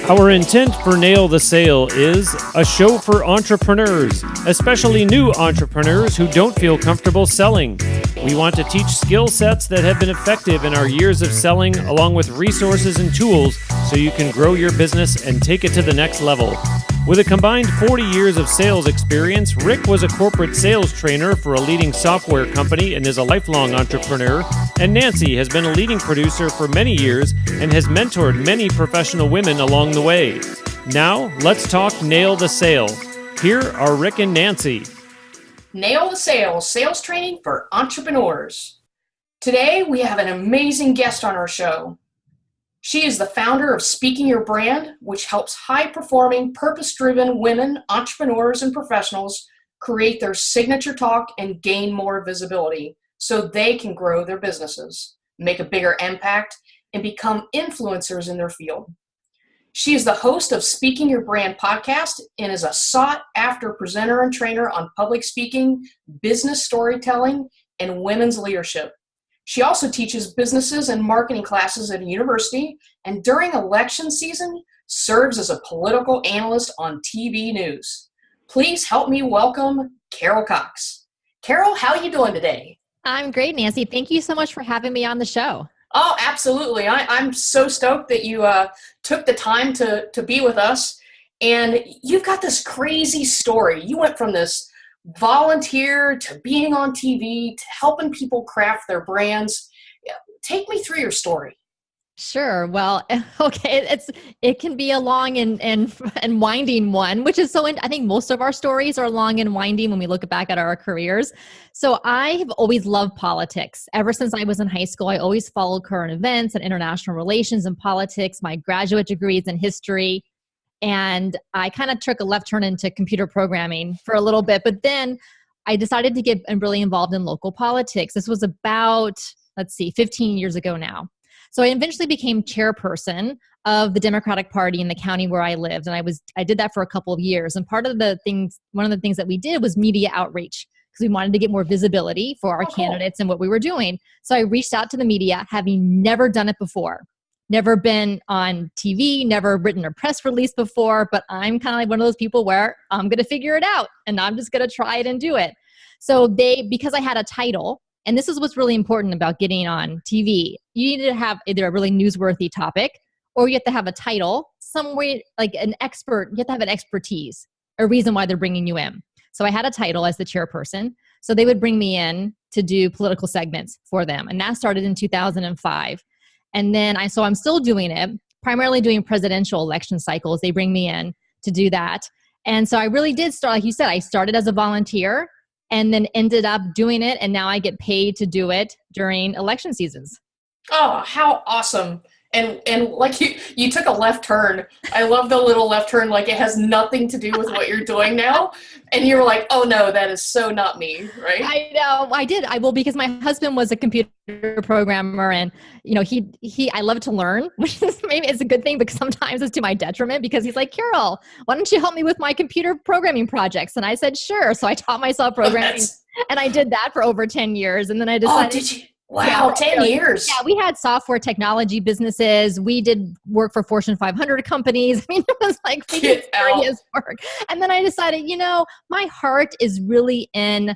Our intent for Nail the Sale is a show for entrepreneurs, especially new entrepreneurs who don't feel comfortable selling. We want to teach skill sets that have been effective in our years of selling, along with resources and tools so you can grow your business and take it to the next level. With a combined 40 years of sales experience, Rick was a corporate sales trainer for a leading software company and is a lifelong entrepreneur, and Nancy has been a leading producer for many years and has mentored many professional women along the way. Now, let's talk Nail the Sale. Here are Rick and Nancy. Nail the Sale, sales training for entrepreneurs. Today, we have an amazing guest on our show. She is the founder of Speaking Your Brand, which helps high-performing, purpose-driven women, entrepreneurs, and professionals create their signature talk and gain more visibility so they can grow their businesses, make a bigger impact, and become influencers in their field. She is the host of Speaking Your Brand podcast and is a sought-after presenter and trainer on public speaking, business storytelling, and women's leadership. She also teaches businesses and marketing classes at a university, and during election season, serves as a political analyst on TV news. Please help me welcome Carol Cox. Carol, how are you doing today? I'm great, Nancy. Thank you so much for having me on the show. Oh, absolutely. I'm so stoked that you took the time to be with us. And you've got this crazy story. You went from this volunteer to being on TV to helping people craft their brands. Take me through your story. Sure. Well, okay. It can be a long and winding one, which is I think most of our stories are long and winding when we look back at our careers. So I have always loved politics. Ever since I was in high school, I always followed current events and international relations and politics. My graduate degree is in history. And I kind of took a left turn into computer programming for a little bit, but then I decided to get really involved in local politics. This was about, 15 years ago now. So I eventually became chairperson of the Democratic Party in the county where I lived. And I did that for a couple of years. And one of the things that we did was media outreach, because we wanted to get more visibility for our candidates and what we were doing. So I reached out to the media, having never done it before. Never been on TV, never written a press release before, but I'm kind of like one of those people where I'm going to figure it out and I'm just going to try it and do it. So because I had a title, and this is what's really important about getting on TV, you need to have either a really newsworthy topic or you have to have a title, some way like an expert, you have to have an expertise, a reason why they're bringing you in. So I had a title as the chairperson. So they would bring me in to do political segments for them. And that started in 2005. And then I'm still doing it, primarily doing presidential election cycles. They bring me in to do that. And so I really did start, like you said, I started as a volunteer and then ended up doing it. And now I get paid to do it during election seasons. Oh, how awesome. And like you took a left turn. I love the little left turn. Like it has nothing to do with what you're doing now. And you were like, oh no, that is so not me, right? I know, I did. Because my husband was a computer programmer and, I love to learn, which is maybe it's a good thing, but sometimes it's to my detriment because he's like, Carol, why don't you help me with my computer programming projects? And I said, sure. So I taught myself programming and I did that for over 10 years. And then I decided. Oh, did you? Wow, 10 years. Yeah, we had software technology businesses. We did work for Fortune 500 companies. I mean, it was like we did serious work. And then I decided, my heart is really in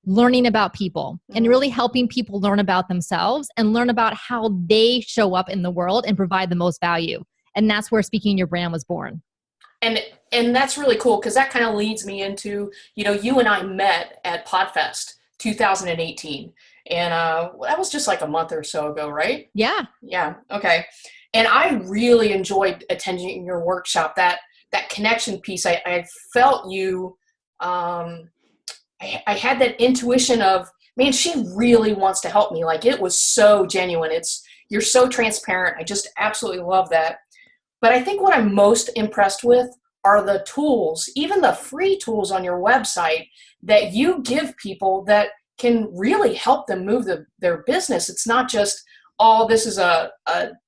learning about people and really helping people learn about themselves and learn about how they show up in the world and provide the most value. And that's where Speaking Your Brand was born. And that's really cool because that kind of leads me into, you and I met at PodFest 2018. And that was just like a month or so ago, right? Yeah. Yeah. Okay. And I really enjoyed attending your workshop. That connection piece, I felt you. I had that intuition of, man, she really wants to help me. Like it was so genuine. You're so transparent. I just absolutely love that. But I think what I'm most impressed with are the tools, even the free tools on your website that you give people that can really help them move their business. It's not just, this is a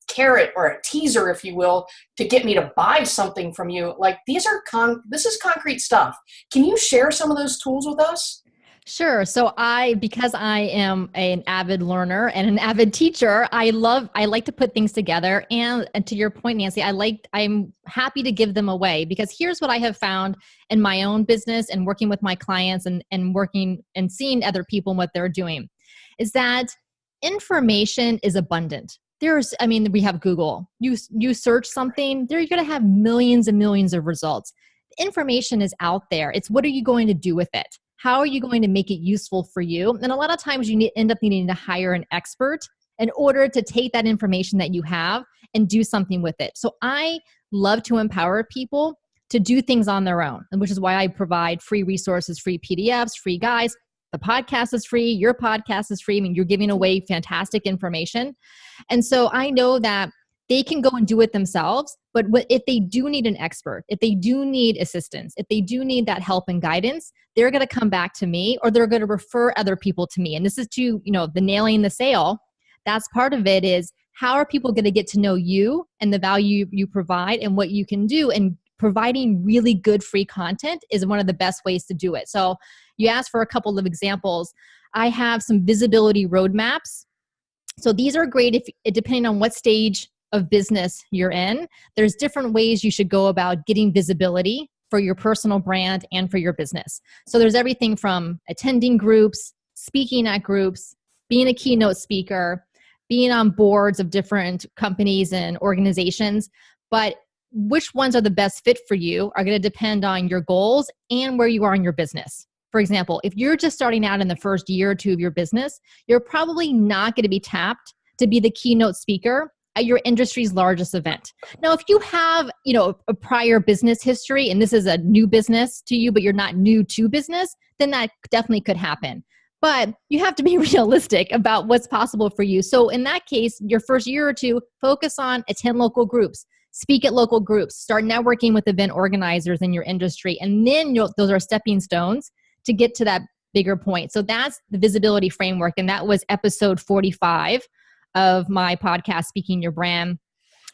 carrot or a teaser, if you will, to get me to buy something from you. Like this is concrete stuff. Can you share some of those tools with us? Sure. So because I am an avid learner and an avid teacher, I like to put things together. And to your point, Nancy, I'm happy to give them away, because here's what I have found in my own business and working with my clients and working and seeing other people and what they're doing is that information is abundant. We have Google. You search something, you're going to have millions and millions of results. Information is out there. It's what are you going to do with it? How are you going to make it useful for you? And a lot of times you end up needing to hire an expert in order to take that information that you have and do something with it. So I love to empower people to do things on their own, and which is why I provide free resources, free PDFs, free guides. The podcast is free. Your podcast is free. I mean, you're giving away fantastic information. And so I know that they can go and do it themselves. But if they do need an expert, if they do need assistance, if they do need that help and guidance, they're going to come back to me, or they're going to refer other people to me. And this is to, the nailing the sale. That's part of it, is how are people going to get to know you and the value you provide and what you can do? And providing really good free content is one of the best ways to do it. So you asked for a couple of examples. I have some visibility roadmaps. So these are great depending on what stage of business you're in. There's different ways you should go about getting visibility for your personal brand and for your business. So there's everything from attending groups, speaking at groups, being a keynote speaker, being on boards of different companies and organizations. But which ones are the best fit for you are going to depend on your goals and where you are in your business. For example, if you're just starting out in the first year or two of your business, you're probably not going to be tapped to be the keynote speaker at your industry's largest event. Now, if you have, a prior business history and this is a new business to you, but you're not new to business, then that definitely could happen. But you have to be realistic about what's possible for you. So in that case, your first year or two, focus on attend local groups, speak at local groups, start networking with event organizers in your industry. And then those are stepping stones to get to that bigger point. So that's the visibility framework. And that was episode 45 of my podcast, Speaking Your Brand.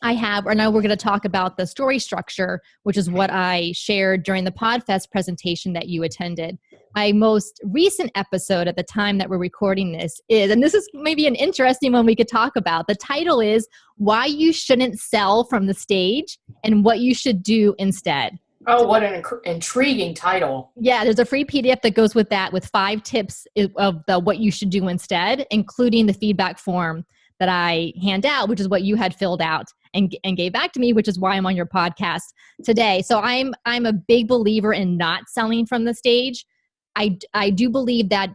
Now we're going to talk about the story structure, which is what I shared during the PodFest presentation that you attended. My most recent episode at the time that we're recording this and this is maybe an interesting one we could talk about. The title is Why You Shouldn't Sell from the Stage and What You Should Do Instead. Oh, what an intriguing title. Yeah, there's a free PDF that goes with that with 5 tips of what you should do instead, including the feedback form that I hand out, which is what you had filled out and gave back to me, which is why I'm on your podcast today. So I'm a big believer in not selling from the stage. I do believe that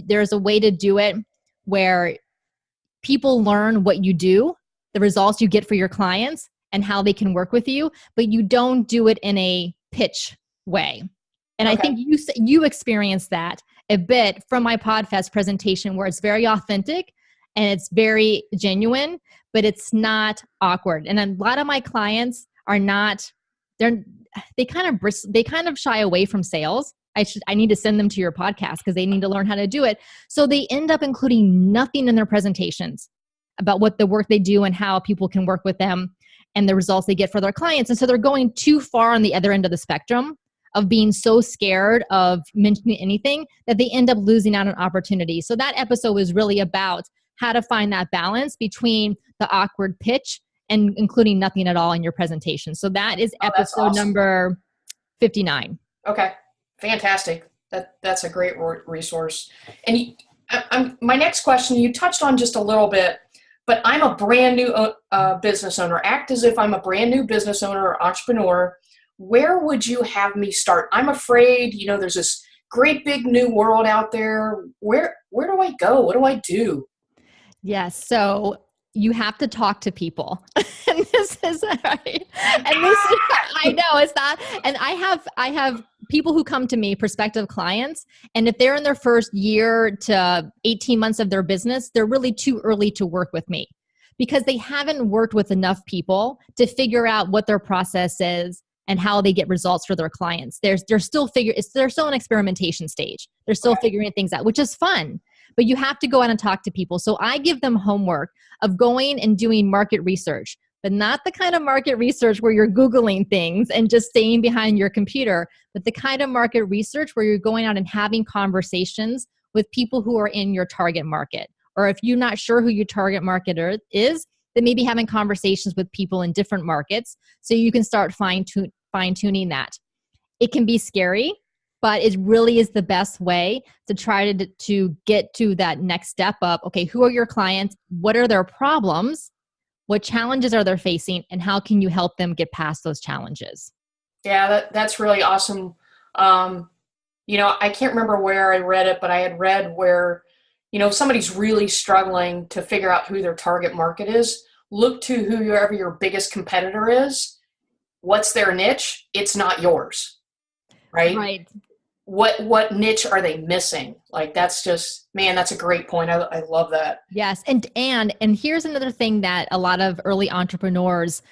there's a way to do it where people learn what you do, the results you get for your clients, and how they can work with you, but you don't do it in a pitch way. And okay. I think you experienced that a bit from my PodFest presentation, where it's very authentic and it's very genuine, but it's not awkward. And a lot of my clients are not, they kind of shy away from sales. I need to send them to your podcast because they need to learn how to do it. So they end up including nothing in their presentations about what the work they do and how people can work with them and the results they get for their clients. And so they're going too far on the other end of the spectrum of being so scared of mentioning anything that they end up losing out on opportunities. So that episode was really about how to find that balance between the awkward pitch and including nothing at all in your presentation. So that is episode awesome. Number 59. Okay, fantastic. That's a great resource. And my next question, you touched on just a little bit, but I'm a brand new business owner. Act as if I'm a brand new business owner or entrepreneur. Where would you have me start? I'm afraid, there's this great big new world out there. Where do I go? What do I do? Yes. So you have to talk to people. And this is right. And this is, I know it's not. And I have people who come to me, prospective clients, and if they're in their first year to 18 months of their business, they're really too early to work with me because they haven't worked with enough people to figure out what their process is and how they get results for their clients. They're still in experimentation stage. They're still figuring things out, which is fun. But you have to go out and talk to people. So I give them homework of going and doing market research. but not the kind of market research where you're Googling things and just staying behind your computer, but the kind of market research where you're going out and having conversations with people who are in your target market. Or if you're not sure who your target market is, then maybe having conversations with people in different markets so you can start fine-tuning that. It can be scary, but it really is the best way to try to get to that next step of, okay, who are your clients? What are their problems? What challenges are they facing? And how can you help them get past those challenges? Yeah, that's really awesome. I can't remember where I read it, but I had read where, if somebody's really struggling to figure out who their target market is, look to whoever your biggest competitor is. What's their niche? It's not yours, right? Right. What niche are they missing? Like, that's just, man, that's a great point. I love that. Yes. And here's another thing that a lot of early entrepreneurs,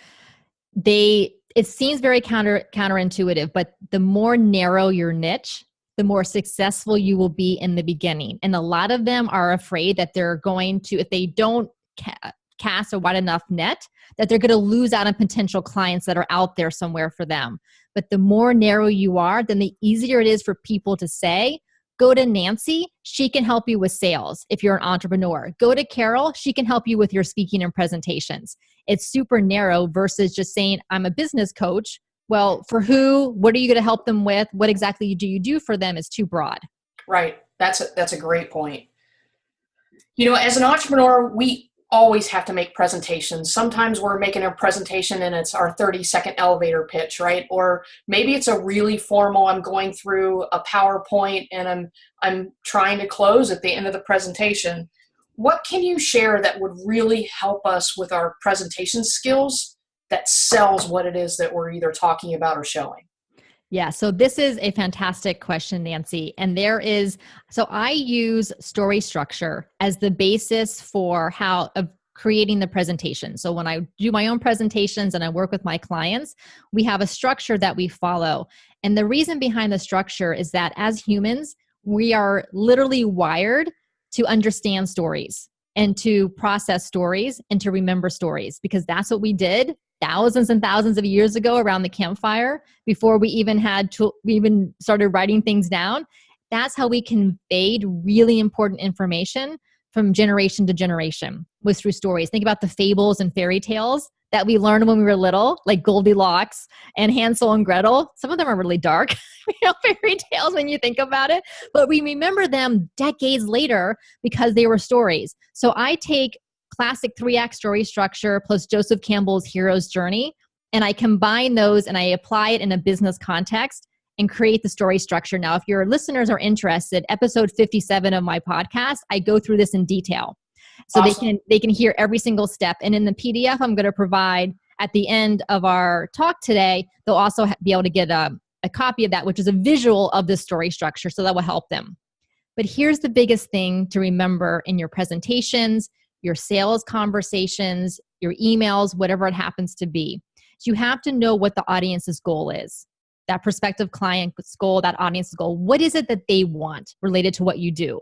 it seems very counterintuitive, but the more narrow your niche, the more successful you will be in the beginning. And a lot of them are afraid that they're going to, if they don't cast a wide enough net, that they're going to lose out on potential clients that are out there somewhere for them. But the more narrow you are, then the easier it is for people to say, go to Nancy, she can help you with sales if you're an entrepreneur. Go to Carol, she can help you with your speaking and presentations. It's super narrow versus just saying, I'm a business coach. Well, for who? What are you going to help them with? What exactly do you do for them is too broad. Right. That's a great point. As an entrepreneur, we always have to make presentations. Sometimes we're making a presentation and it's our 30-second elevator pitch, right? Or maybe it's a really formal, I'm going through a PowerPoint and I'm trying to close at the end of the presentation. What can you share that would really help us with our presentation skills that sells what it is that we're either talking about or showing? Yeah, so this is a fantastic question, Nancy. And so I use story structure as the basis for of creating the presentation. So when I do my own presentations and I work with my clients, we have a structure that we follow. And the reason behind the structure is that as humans, we are literally wired to understand stories and to process stories and to remember stories, because that's what we did thousands and thousands of years ago around the campfire before we even started writing things down. That's how we conveyed really important information from generation to generation, was through stories. Think about the fables and fairy tales that we learned when we were little, like Goldilocks and Hansel and Gretel. Some of them are really dark, fairy tales when you think about it, but we remember them decades later because they were stories. So I take classic 3-act story structure plus Joseph Campbell's hero's journey, and I combine those and I apply it in a business context and create the story structure. Now, if your listeners are interested, episode 57 of my podcast, I go through this in detail. So awesome. They can hear every single step. And in the PDF I'm going to provide at the end of our talk today, they'll also be able to get a copy of that, which is a visual of the story structure. So that will help them. But here's the biggest thing to remember in your presentations, your sales conversations, your emails, whatever it happens to be. So you have to know what the audience's goal is. That prospective client's goal, that audience's goal. What is it that they want related to what you do?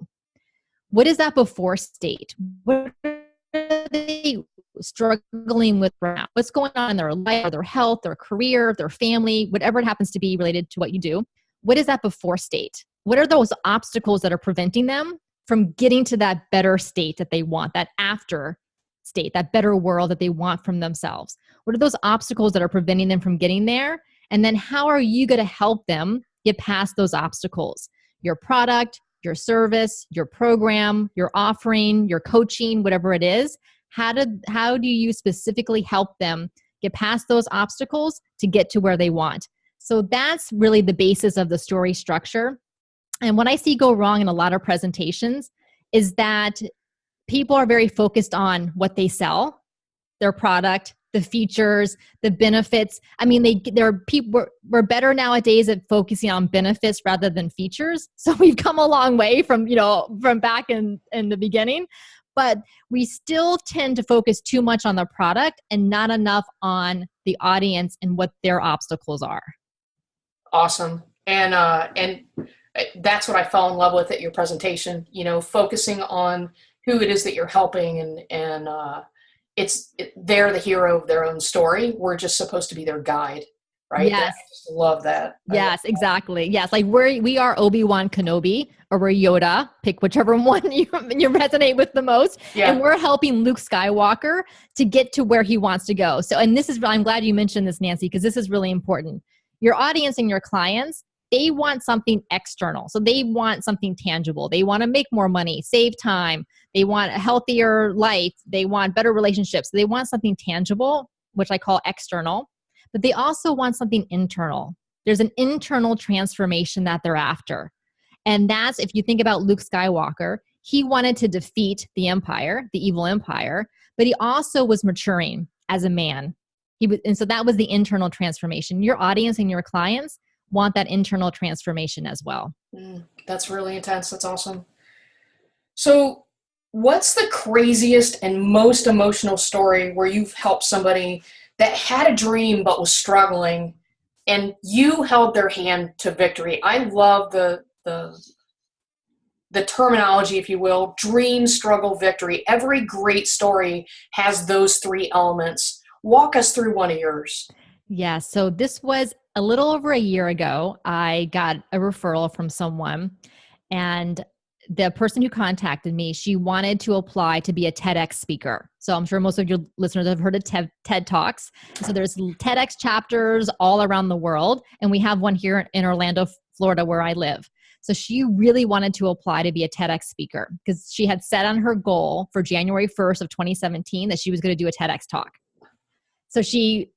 What is that before state? What are they struggling with right now? What's going on in their life, their health, their career, their family, whatever it happens to be related to what you do? What is that before state? What are those obstacles that are preventing them from getting to that better state that they want, that after state, that better world that they want from themselves? What are those obstacles that are preventing them from getting there? And then how are you going to help them get past those obstacles? Your product, your service, your program, your offering, your coaching, whatever it is. How do you specifically help them get past those obstacles to get to where they want? So that's really the basis of the story structure. And what I see go wrong in a lot of presentations is that people are very focused on what they sell, their product, the features, the benefits. I mean, we're better nowadays at focusing on benefits rather than features. So we've come a long way from back in the beginning, but we still tend to focus too much on the product and not enough on the audience and what their obstacles are. Awesome. And that's what I fell in love with at your presentation, focusing on who it is that you're helping and they're the hero of their own story. We're just supposed to be their guide, right? Yes. I just love that. Yes, exactly. Yes, like we are Obi-Wan Kenobi or we're Yoda. Pick whichever one you resonate with the most. Yeah. And we're helping Luke Skywalker to get to where he wants to go. So, and this is, I'm glad you mentioned this, Nancy, because this is really important. Your audience and your clients, they want something external. So they want something tangible. They want to make more money, save time. They want a healthier life. They want better relationships. They want something tangible, which I call external. But they also want something internal. There's an internal transformation that they're after. And that's, if you think about Luke Skywalker, he wanted to defeat the Empire, the evil Empire, but he also was maturing as a man. And so that was the internal transformation. Your audience and your clients want that internal transformation as well. That's really intense. That's awesome. So what's the craziest and most emotional story where you've helped somebody that had a dream but was struggling and you held their hand to victory? I love the terminology, if you will, dream, struggle, victory. Every great story has those three elements. Walk us through one of yours. Yeah, so this was a little over a year ago. I got a referral from someone, and the person who contacted me, she wanted to apply to be a TEDx speaker. So I'm sure most of your listeners have heard of TED Talks. So there's TEDx chapters all around the world, and we have one here in Orlando, Florida, where I live. So she really wanted to apply to be a TEDx speaker because she had set on her goal for January 1st of 2017 that she was going to do a TEDx talk. So she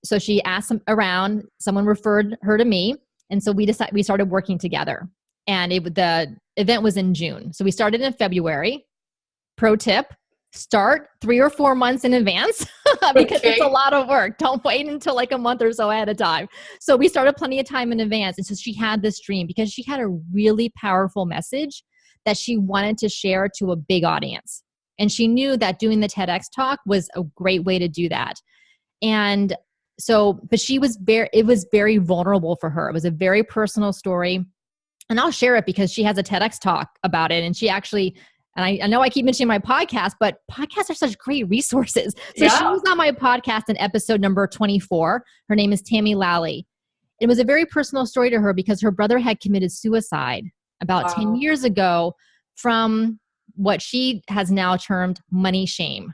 asked around, someone referred her to me. And so we started working together, and the event was in June. So we started in February. Pro tip, start 3 or 4 months in advance because it's a lot of work. Don't wait until like a month or so ahead of time. So we started plenty of time in advance. And so she had this dream because she had a really powerful message that she wanted to share to a big audience. And she knew that doing the TEDx talk was a great way to do that. And so, but it was very vulnerable for her. It was a very personal story. And I'll share it because she has a TEDx talk about it. And she actually, and I know I keep mentioning my podcast, but podcasts are such great resources. So she was on my podcast in episode number 24. Her name is Tammy Lally. It was a very personal story to her because her brother had committed suicide about 10 years ago from what she has now termed money shame.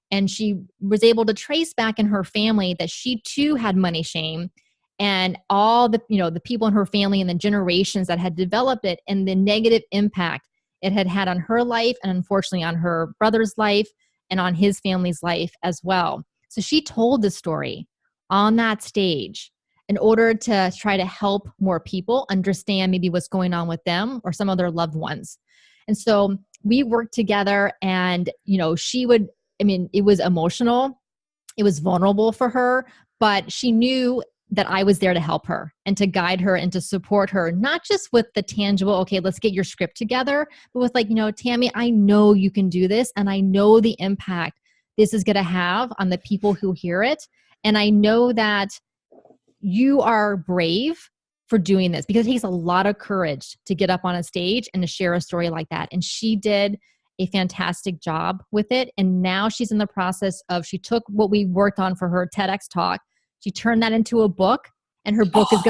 And she was able to trace back in her family that she too had money shame, and all the people in her family and the generations that had developed it, and the negative impact it had had on her life, and unfortunately on her brother's life and on his family's life as well. So she told the story on that stage in order to try to help more people understand maybe what's going on with them or some of their loved ones. And so we worked together, and it was emotional. It was vulnerable for her, but she knew that I was there to help her and to guide her and to support her, not just with the tangible, okay, let's get your script together, but with like, Tammy, I know you can do this, and I know the impact this is going to have on the people who hear it. And I know that you are brave for doing this because it takes a lot of courage to get up on a stage and to share a story like that. And she did a fantastic job with it. And now she's in the process of, she took what we worked on for her TEDx talk, she turned that into a book, and her book is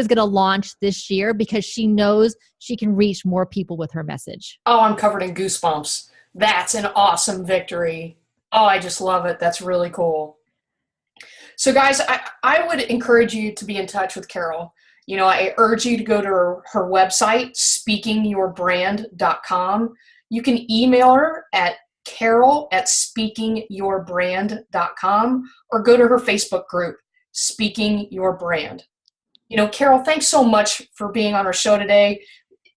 gonna launch this year because she knows she can reach more people with her message. Oh, I'm covered in goosebumps. That's an awesome victory. Oh, I just love it. That's really cool. So guys, I would encourage you to be in touch with Carol. I urge you to go to her website, speakingyourbrand.com. You can email her at carol@speakingyourbrand.com or go to her Facebook group, Speaking Your Brand. Carol, thanks so much for being on our show today.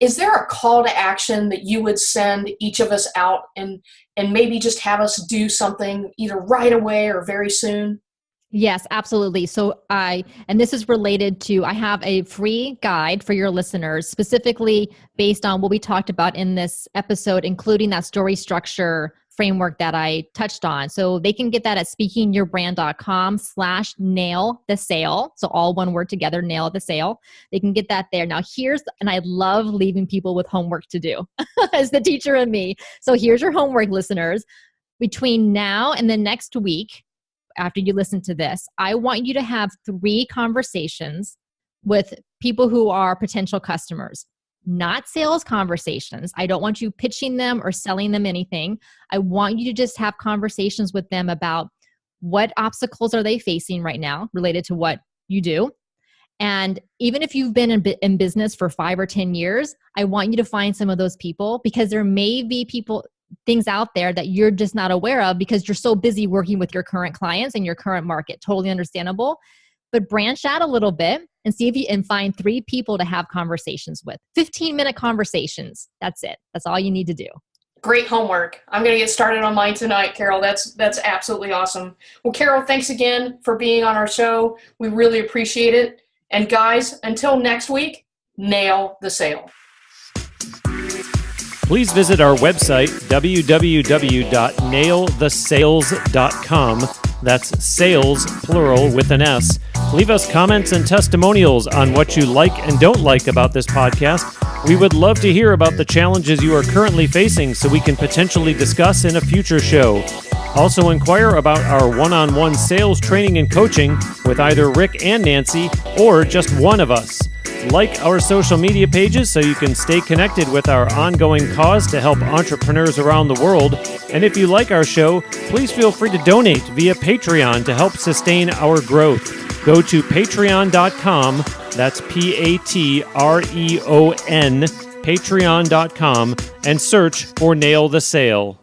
Is there a call to action that you would send each of us out and maybe just have us do something either right away or very soon? Yes, absolutely. So and this is related to, I have a free guide for your listeners, specifically based on what we talked about in this episode, including that story structure framework that I touched on. So they can get that at speakingyourbrand.com/nail the sale. So all one word together, nail the sale. They can get that there. Now and I love leaving people with homework to do as the teacher and me. So here's your homework, listeners. between now and the next week, after you listen to this, I want you to have 3 conversations with people who are potential customers, not sales conversations. I don't want you pitching them or selling them anything. I want you to just have conversations with them about what obstacles are they facing right now related to what you do. And even if you've been in business for 5 or 10 years, I want you to find some of those people, because there may be things out there that you're just not aware of because you're so busy working with your current clients and your current market. Totally understandable. But branch out a little bit and see if you can find 3 people to have conversations with. 15-minute conversations. That's it. That's all you need to do. Great homework. I'm going to get started on mine tonight, Carol. That's absolutely awesome. Well, Carol, thanks again for being on our show. We really appreciate it. And guys, until next week, nail the sale. Please visit our website, www.nailthesales.com. That's sales, plural, with an S. Leave us comments and testimonials on what you like and don't like about this podcast. We would love to hear about the challenges you are currently facing so we can potentially discuss in a future show. Also inquire about our one-on-one sales training and coaching with either Rick and Nancy or just one of us. Like our social media pages so you can stay connected with our ongoing cause to help entrepreneurs around the world. And if you like our show, please feel free to donate via Patreon to help sustain our growth. Go to patreon.com, that's Patreon, patreon.com, and search for Nail the Sale.